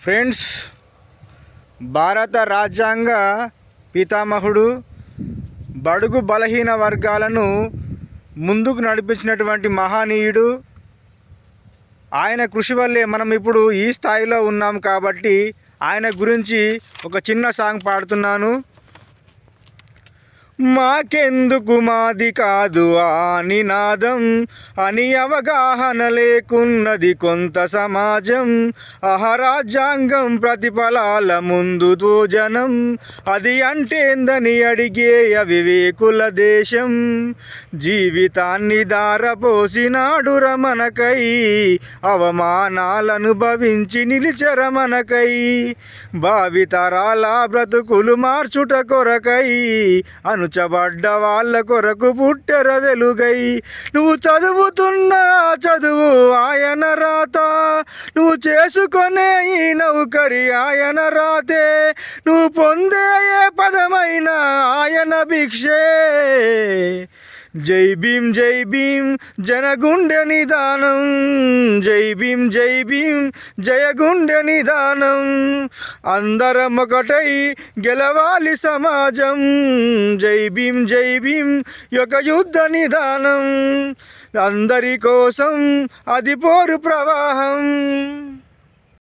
Friends, భారత రాజ్యాంగ పితామహుడు బడుగు బలహీన వర్గాలను ముందుకు నడిపించినటువంటి మహనీయుడు. ఆయన కృషి వల్లే మనం ఇప్పుడు ఈ స్థాయిలో ఉన్నాం. కాబట్టి ఆయన గురించి ఒక చిన్న సాంగ్ పాడుతున్నాను. మాకెందుకు మాది కాదు ఆ నినాదం అని అవగాహన లేకున్నది కొంత సమాజం. అహరాజ్యాంగం ప్రతిఫలాల ముందు దోజనం, అది అంటేందని అడిగే అవివేకుల దేశం. జీవితాన్ని దారపోసినాడుర మనకై, అవమానాలను భవించి నిలిచెర మనకై. భావితరాల బ్రతుకులు మార్చుట కొరకై అనుచబడ్డ వాళ్ళ కొరకు పుట్టెర వెలుగై. నువ్వు చదువుతున్న చదువు ఆయన రాత, నువ్వు చేసుకునే ఈ నౌకరి ఆయన రాతే, నువ్వు పొందే ఏ పదమైన ఆయన భిక్షే. జై భీం జై భీం జనగుండె నిదానం, జై భీం జై భీం జయగుండె నిదానం. అందరం ఒకటై గెలవాలి సమాజం, జై భీం జై భీం యొక్క యుద్ధ నిదానం. అందరి కోసం అది పోరు ప్రవాహం.